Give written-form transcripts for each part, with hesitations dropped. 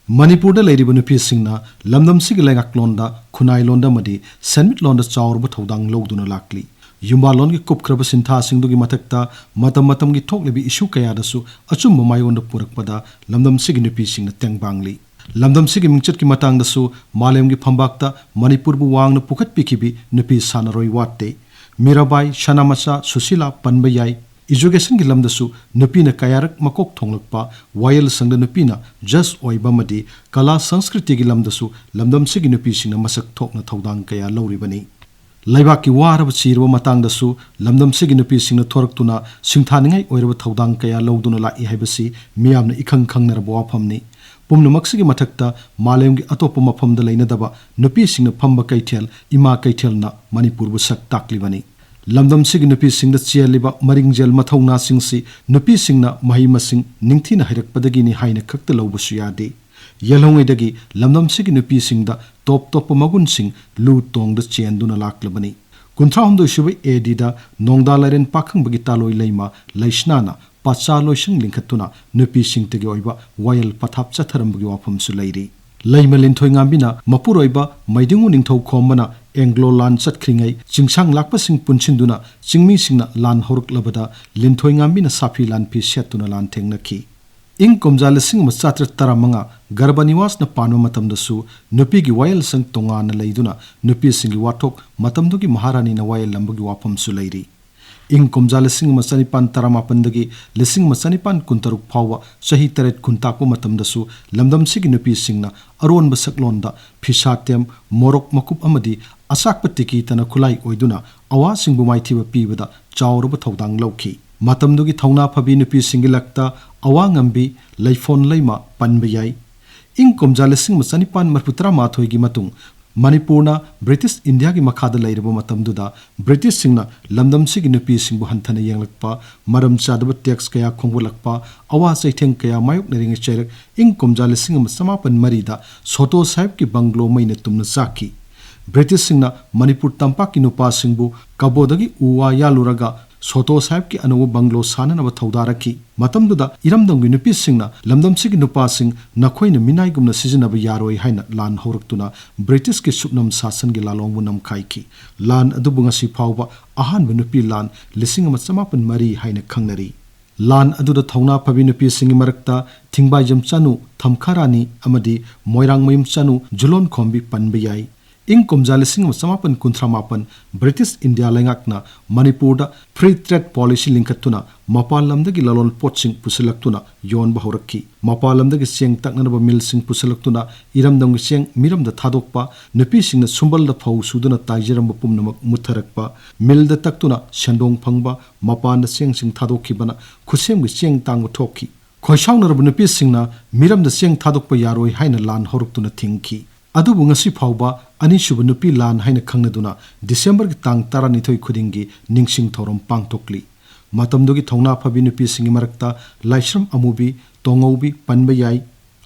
Manipurda leiriba nupisingna lamdamsigi lengaklonda khunailonda madi senmitlonda chaurba thodang loduna lakli yumbalongi kupkraba sintha singdugi mathakta matamgi thoklebi issue kayadasu achumba mayonda purakpada lamdamsigi nupisingna tengbangli lamdamsigi mingchatki matangdasu malemgi phambakta manipurbu wangna pukhatpikibi nupi sanaroi watte mirabai shanamacha susila panbayai Education ki lamdasu nupina kayarak makok thonglakpa wayal sangda nupina just oiba madi kala sanskriti ki lamdasu lamdamsigi nupisingna masak thokna thodang kaya lauribani laibaki waraba chirwa matangdasu lamdamsigi nupisingna thoraktuna singthaningai oiraba thodang kaya lauduna lai haibasi miyamna ikhang khangnaraba wafamni pumnamaksigi mathakta malemgi atopa mafamda leinadaba nupisingna phamba kaithel ima kaithelna manipurbu sak taklibani lamdamsigi nupisingda chialiba maringjel mathongna singsi nupisingna mahimasing ningthina hairakpadagini haina khakta lawbasu yade yelhongaidagi lamdamsigi nupisingda top magunsing lu tongda chenduna laklabani kunthahumdo shubai edida nongdalaren pakhangbagi taloi leima laisnana pacha loising lingkhatuna nupisingtagi oiba wayal pathap chatharambagi wafamsu leiri Laima linthoi ngambina mapuroiba maidingu ningthau khombana Anglo lan chatkringai chingsang lakpa sing punchinduna chingmi singna lan horuklabada linthoi ngambina safi lan pi setuna lan thengnaki ing komjal sing machatra taramanga garbaniwas na panwa matamdasu nupi gi wayal sang tonga na leiduna nupi singi wathok matamdugi maharani na wayal lambagi wafam su leiri ing komjal sing masanipan taramapandagi lesing masanipan kuntaruk phawa sahi taret kuntaku matamdasu lamdam sigi nupi singna aron basaklonda phisatem morok makup amadi asakpatiki tana khulai oiduna awa singbu maithiba pibada chawruba thodang lawki matamdugi thauna phabi nupi singi lakta awa ngambi leifon leima panbayai ing komjal sing masanipan marputra mathoi gi matung Manipurna British India ki makhada lairaba matamduda British singna lamdam sigi nupi singbu hanthana yenglakpa maram chadaba tax kaya khongbulakpa awa saitheng kaya mayok naring cherak ing komjal singam samapan marida soto sahib ki banglo maina tumna saki British singna Manipur tampak ki nupa singbu kabodagi uwa yaluraga soto sahib ki anu banglo sananaba thaudaraki matamduda iramdamgi nupi singna lamdam sigi nupa sing nakhoina minai gumna sijanaba yaroi haina lan horaktuna British ki supnam sasan gi lalongbu namkhaiki lan adubu ngasi phawba ahanba nupi lan lising ama samapan mari haina khangnari lan aduda thauna phabi nupi singi marakta thingbaijam chanu thamkharani amadi moirang mayum chanu julon khombi panbayai ing komjal sing samapan kuntramapan British India lengakna Manipurda free trade policy linkatuna mapalamdagi lalon potsing pusalaktuna yon bahoraki mapalamdagi seng taknanaba mil sing pusalaktuna iramdamgi seng miramda thadokpa nupi singna sumbalda phau suduna taijaram pumnamak mutharakpa milda taktuna shandong phangba mapanda seng sing thadokibana khusemgi seng tangba thokki khoisaunarab nupi singna miramda seng thadokpa yaroi haina lan horuktuna thingki adubu ngasi phawba ani suba nupi lan haina khangnaduna December ki tang 12 khudingi ningsing thorom pangtokli matamdogi thongna phabi nupi singi marakta laisram amubi tongoubi panbayai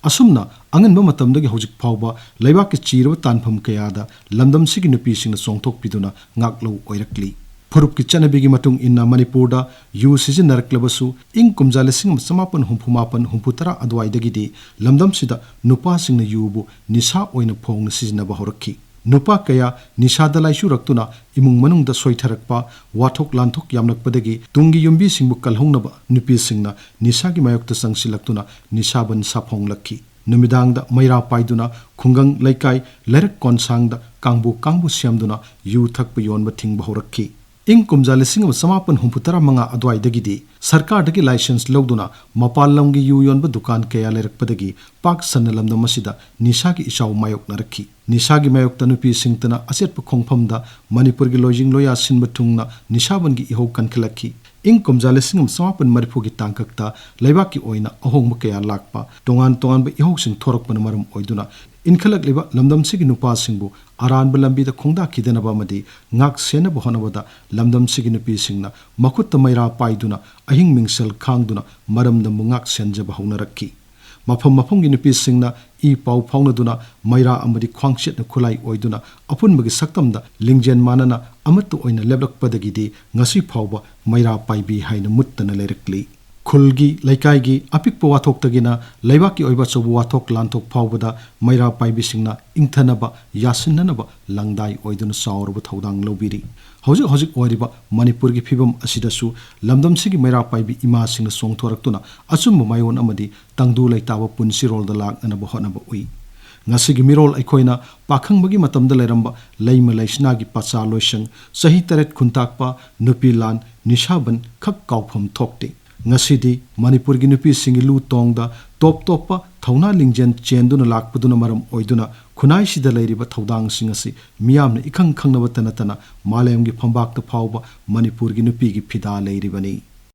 asumna anganba matamdogi hojik phawba leibak ki chirwa tanpham kayada lamdam sigi nupi singna songthok piduna ngaklo oirakli Phurup ki chanabigi matung inna Manipurda yu sizinaraklabasu ing kumjal sing samapan humpumapan humputara adwaidagidi lamdam sida nupa singna yubu nisa oina phongna sizinaba horakki nupa kaya nisa dalai suraktuna imung manungda soitharakpa wathok lanthok yamlakpadagi tungi yumbi singbu kalhongnaba nupi singna nisa gi mayokta sangsilaktuna nisaban saphonglakki numidangda maira paiduna khungang laikai lerak konsangda kangbu siamduna yu thakpa yonba thingba horakki ing kumjal sing samapan humputara manga adwaidagidi sarkar dagi license logduna mapalamgi yu yonba dukan kaya lerakpadagi pak sannalamda masida nisagi isau mayok narakhi nisagi mayok tanupi singtana asetpa khongphamda Manipur gi lojing loya sinba thungna nisaban gi iho kankhilakhi ing kumjal sing samapan marifu gi tangkakta leibaki oina ahongma kaya lakpa tongan ba iho sing thorakpana maram oiduna inkhalak liba lamdam sigi nupa singbu aran balambi da khongda kidanaba madi ngak sena bohonabada lamdam sigi nupi singna makutta maira paiduna ahing mingsel khangduna maram da ngak senja bahaunarakki mafam gi nupi singna I pau phaunaduna maira amadi khwangchet na khulai oiduna apunbagi saktamda lingjen manana amatu oina leblakpadagidi ngasi phawba maira paibi haina muttana lerakli खुलगी लैकाईगी अपिक वाथोक्तगिना लैबाकी ओइबा चौबु वाथोक लांथोक फावबदा मैरा पाइबिसिंगना इंथनबा यासिन्ननबा लंगदाई ओइदुना सावरबा थौदांग लौबिरी हौजिक हौजिक ओइरिबा मणिपुर की फिबम असिदसु लमदमसिगी मैरा पाइबी इमासिंगना सोंगथोरक्तुना अचुम्ब मायोन अमदी तंगदु लैताबा पुनसिरोलदा लाक्ननबा होनबा उइ ngasi mirol aikoina pakhang bagi matam da leramba leima leisna gi pacha loisang sahi taret khuntakpa nupi lan nishaban khak kaufam thokte ngasi di manipur gi nupi singi lu tong da top topa thauna lingjen chenduna lakpuduna maram oiduna khunai sida leiriba thodang singasi miyamna ikhang khangna batana tana malem gi phambak ta phawba manipur gi nupi gi phida leiribani